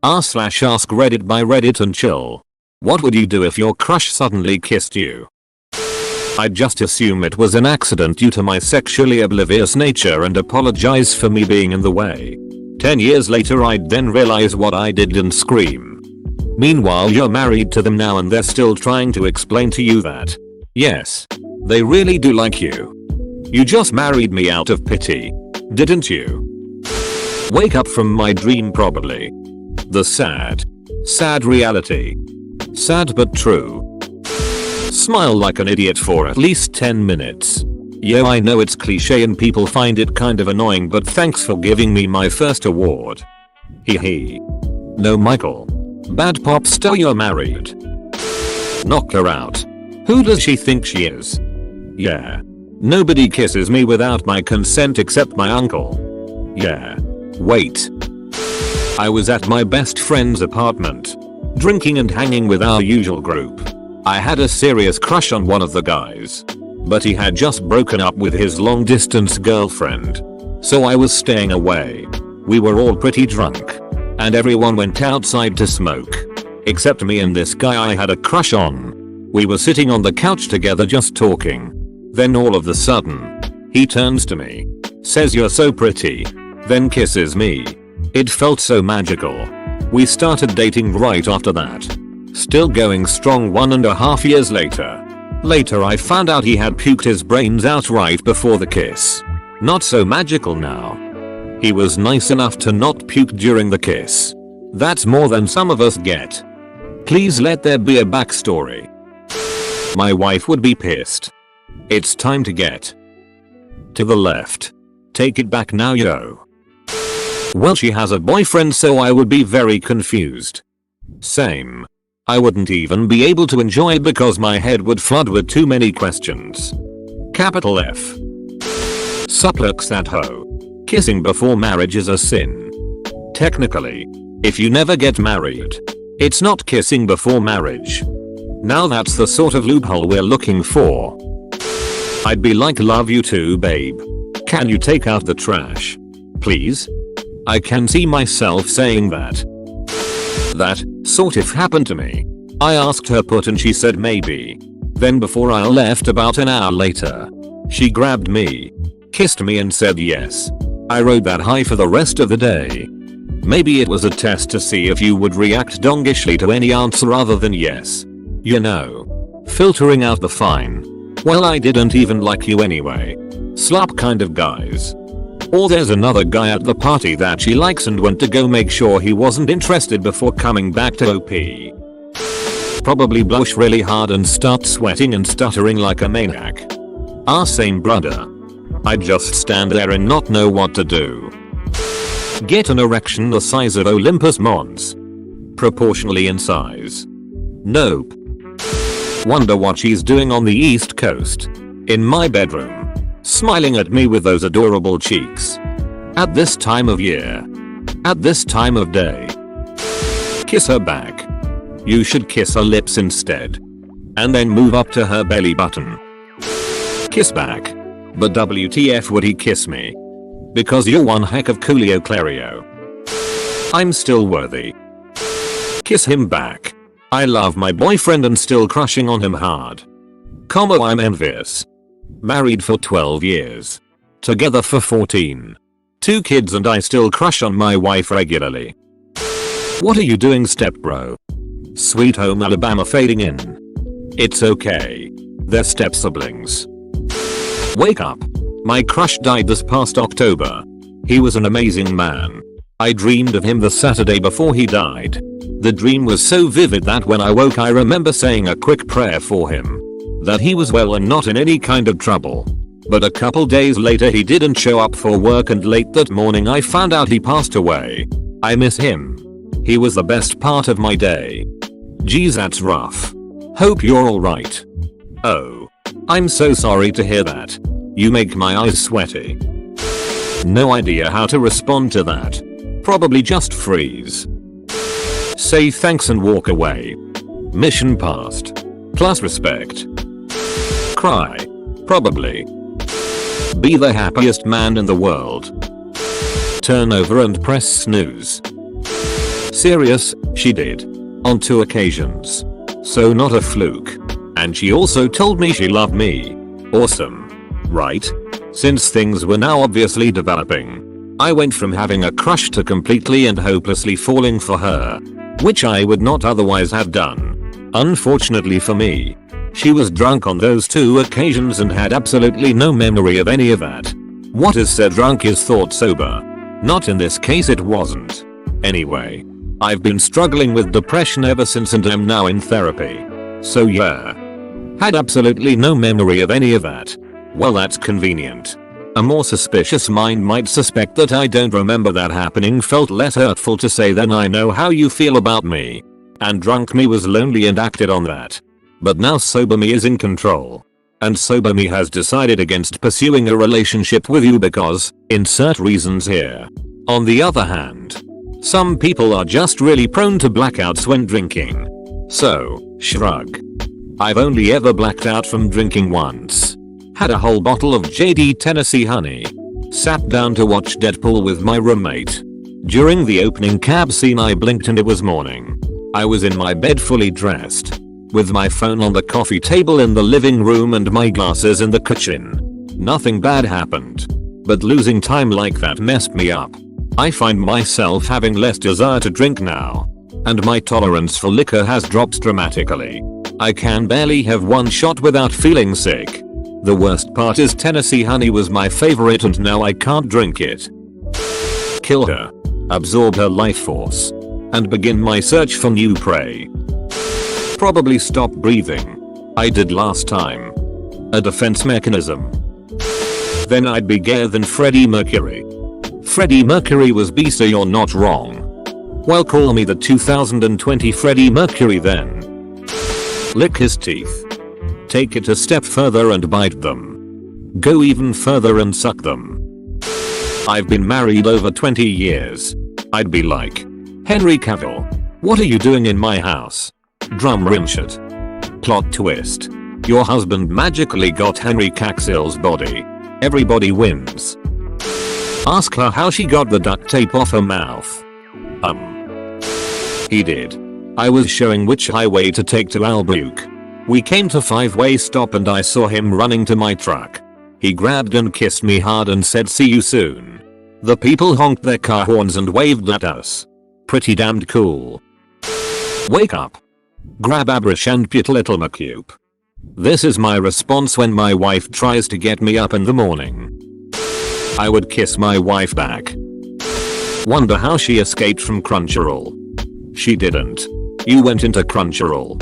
r/AskReddit by Reddit and chill. What would you do if your crush suddenly kissed you? I'd just assume it was an accident due to my sexually oblivious nature and apologize for me being in the way. 10 years later I'd then realize what I did and scream. Meanwhile you're married to them now and they're still trying to explain to you that, yes, they really do like you. You just married me out of pity, didn't you? Wake up from my dream probably. The sad reality. Sad but true. Smile like an idiot for at least 10 minutes. Yo, I know it's cliche and people find it kind of annoying, but thanks for giving me my first award. Hee. No, Michael. Bad pop star, you're married. Knock her out. Who does she think she is? Yeah. Nobody kisses me without my consent except my uncle. Yeah. Wait. I was at my best friend's apartment, drinking and hanging with our usual group. I had a serious crush on one of the guys, but he had just broken up with his long distance girlfriend. So I was staying away. We were all pretty drunk, and everyone went outside to smoke. Except me and this guy I had a crush on. We were sitting on the couch together just talking. Then all of a sudden, he turns to me, says you're so pretty, then kisses me. It felt so magical. We started dating right after that. Still going strong 1.5 years later. Later I found out he had puked his brains out right before the kiss. Not so magical now. He was nice enough to not puke during the kiss. That's more than some of us get. Please let there be a backstory. My wife would be pissed. It's time to get to the left. Take it back now, yo. Well, she has a boyfriend, so I would be very confused. Same. I wouldn't even be able to enjoy it because my head would flood with too many questions. Capital F. Suplux that hoe. Kissing before marriage is a sin. Technically, if you never get married, it's not kissing before marriage. Now that's the sort of loophole we're looking for. I'd be like, love you too, babe. Can you take out the trash? Please? I can see myself saying that. That sort of happened to me. I asked her put and she said maybe. Then before I left about an hour later, she grabbed me, kissed me and said yes. I rode that high for the rest of the day. Maybe it was a test to see if you would react dongishly to any answer other than yes. You know, filtering out the fine. Well, I didn't even like you anyway. Slap kind of guys. Or there's another guy at the party that she likes and went to go make sure he wasn't interested before coming back to OP. Probably blush really hard and start sweating and stuttering like a maniac. Same brother. I'd just stand there and not know what to do. Get an erection the size of Olympus Mons. Proportionally in size. Nope. Wonder what she's doing on the East Coast. In my bedroom. Smiling at me with those adorable cheeks. At this time of year. At this time of day. Kiss her back. You should kiss her lips instead. And then move up to her belly button. Kiss back. But WTF would he kiss me? Because you're one heck of Coolio Clario. I'm still worthy. Kiss him back. I love my boyfriend and still crushing on him hard. I'm envious. Married for 12 years. Together for 14. 2 kids and I still crush on my wife regularly. What are you doing, step bro? Sweet Home Alabama fading in. It's okay. They're step siblings. Wake up. My crush died this past October. He was an amazing man. I dreamed of him the Saturday before he died. The dream was so vivid that when I woke I remember saying a quick prayer for him. That he was well and not in any kind of trouble. But a couple days later he didn't show up for work and late that morning I found out he passed away. I miss him. He was the best part of my day. Geez, that's rough. Hope you're alright. Oh. I'm so sorry to hear that. You make my eyes sweaty. No idea how to respond to that. Probably just freeze. Say thanks and walk away. Mission passed. Plus respect. Cry. Probably. Be the happiest man in the world. Turn over and press snooze. Serious, she did. On 2 occasions. So not a fluke. And she also told me she loved me. Awesome. Right? Since things were now obviously developing, I went from having a crush to completely and hopelessly falling for her. Which I would not otherwise have done. Unfortunately for me, she was drunk on those 2 occasions and had absolutely no memory of any of that. What is said drunk is thought sober. Not in this case, it wasn't. Anyway, I've been struggling with depression ever since and am now in therapy. So yeah. Had absolutely no memory of any of that. Well, that's convenient. A more suspicious mind might suspect that I don't remember that happening felt less hurtful to say than I know how you feel about me. And drunk me was lonely and acted on that. But now sober me is in control. And sober me has decided against pursuing a relationship with you because, insert reasons here. On the other hand, some people are just really prone to blackouts when drinking. So, shrug. I've only ever blacked out from drinking once. Had a whole bottle of JD Tennessee Honey. Sat down to watch Deadpool with my roommate. During the opening cab scene I blinked and it was morning. I was in my bed fully dressed. With my phone on the coffee table in the living room and my glasses in the kitchen. Nothing bad happened. But losing time like that messed me up. I find myself having less desire to drink now. And my tolerance for liquor has dropped dramatically. I can barely have 1 shot without feeling sick. The worst part is Tennessee Honey was my favorite and now I can't drink it. Kill her. Absorb her life force. And begin my search for new prey. Probably stop breathing. I did last time. A defense mechanism. Then I'd be gayer than Freddie Mercury. Freddie Mercury was B, so you're not wrong. Well, call me the 2020 Freddie Mercury then. Lick his teeth. Take it a step further and bite them. Go even further and suck them. I've been married over 20 years. I'd be like, Henry Cavill, what are you doing in my house? Drum rimshot. Plot twist. Your husband magically got Henry Cavill's body. Everybody wins. Ask her how she got the duct tape off her mouth. He did. I was showing which highway to take to Albuquerque. We came to 5-way stop and I saw him running to my truck. He grabbed and kissed me hard and said see you soon. The people honked their car horns and waved at us. Pretty damned cool. Wake up. Grab Abrish and put little McCube. This is my response when my wife tries to get me up in the morning. I would kiss my wife back. Wonder how she escaped from Crunchyroll. She didn't. You went into Crunchyroll.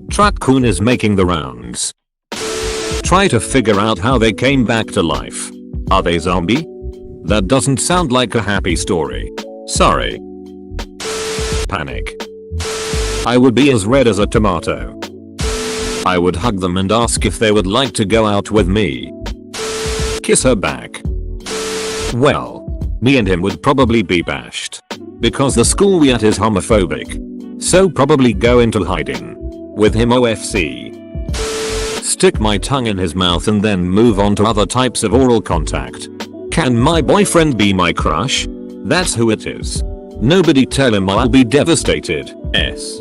Trackcoon is making the rounds. Try to figure out how they came back to life. Are they zombie? That doesn't sound like a happy story. Sorry. Panic. I would be as red as a tomato. I would hug them and ask if they would like to go out with me. Kiss her back. Well, me and him would probably be bashed. Because the school we at is homophobic. So probably go into hiding. With him OFC. Stick my tongue in his mouth and then move on to other types of oral contact. Can my boyfriend be my crush? That's who it is. Nobody tell him I'll be devastated. S.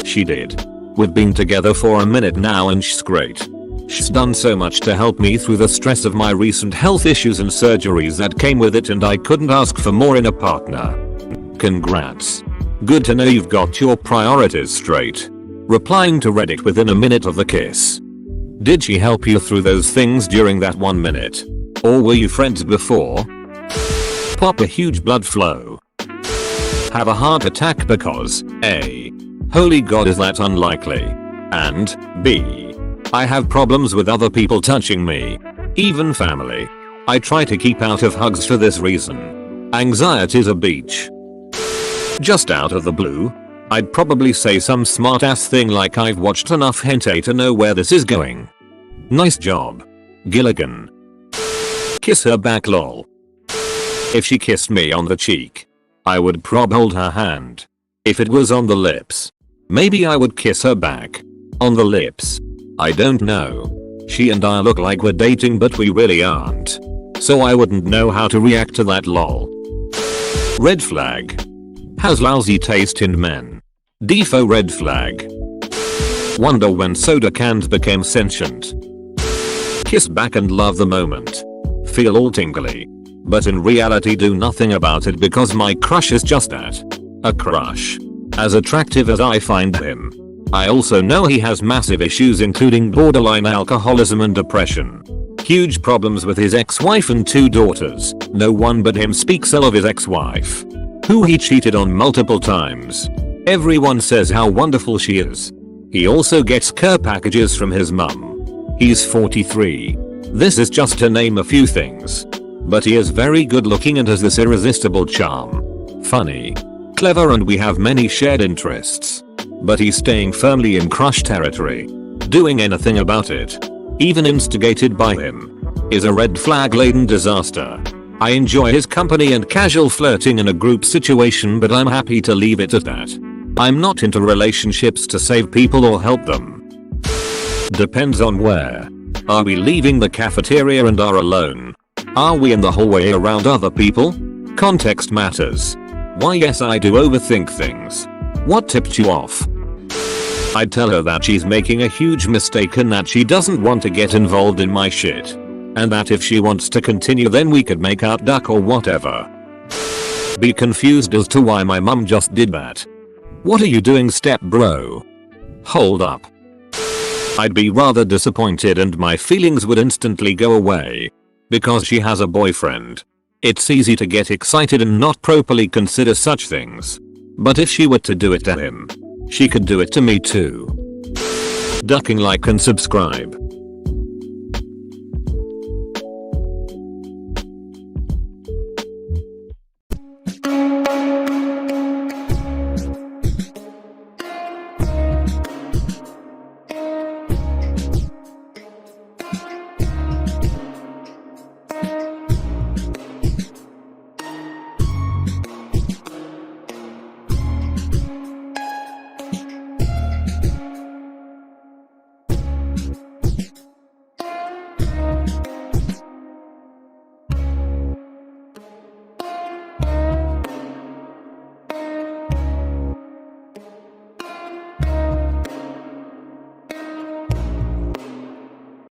She did. We've been together for a minute now and she's great. She's done so much to help me through the stress of my recent health issues and surgeries that came with it, and I couldn't ask for more in a partner. Congrats. Good to know you've got your priorities straight. Replying to Reddit within a minute of the kiss. Did she help you through those things during that 1 minute? Or were you friends before? Pop a huge blood flow. Have a heart attack because A. Holy God, is that unlikely? And B. I have problems with other people touching me. Even family. I try to keep out of hugs for this reason. Anxiety's a beach. Just out of the blue, I'd probably say some smart ass thing like I've watched enough hentai to know where this is going. Nice job. Gilligan. Kiss her back lol. If she kissed me on the cheek, I would hold her hand. If it was on the lips, maybe I would kiss her back. On the lips, I don't know. She and I look like we're dating but we really aren't. So I wouldn't know how to react to that lol. Red flag. Has lousy taste in men. Defo red flag. Wonder when soda cans became sentient. Kiss back and love the moment. Feel all tingly. But in reality do nothing about it because my crush is just that. A crush. As attractive as I find him, I also know he has massive issues including borderline alcoholism and depression. Huge problems with his ex-wife and 2 daughters. No one but him speaks ill of his ex-wife, who he cheated on multiple times. Everyone says how wonderful she is. He also gets care packages from his mum. He's 43. This is just to name a few things. But he is very good looking and has this irresistible charm. Funny. Clever, and we have many shared interests. But he's staying firmly in crush territory. Doing anything about it, even instigated by him, is a red flag laden disaster. I enjoy his company and casual flirting in a group situation, but I'm happy to leave it at that. I'm not into relationships to save people or help them. Depends on where. Are we leaving the cafeteria and are alone? Are we in the hallway around other people? Context matters. Why, yes, I do overthink things. What tipped you off? I'd tell her that she's making a huge mistake and that she doesn't want to get involved in my shit. And that if she wants to continue then we could make out duck or whatever. Be confused as to why my mum just did that. What are you doing, step bro? Hold up. I'd be rather disappointed and my feelings would instantly go away. Because she has a boyfriend. It's easy to get excited and not properly consider such things. But if she were to do it to him, she could do it to me too. Ducking, like and subscribe.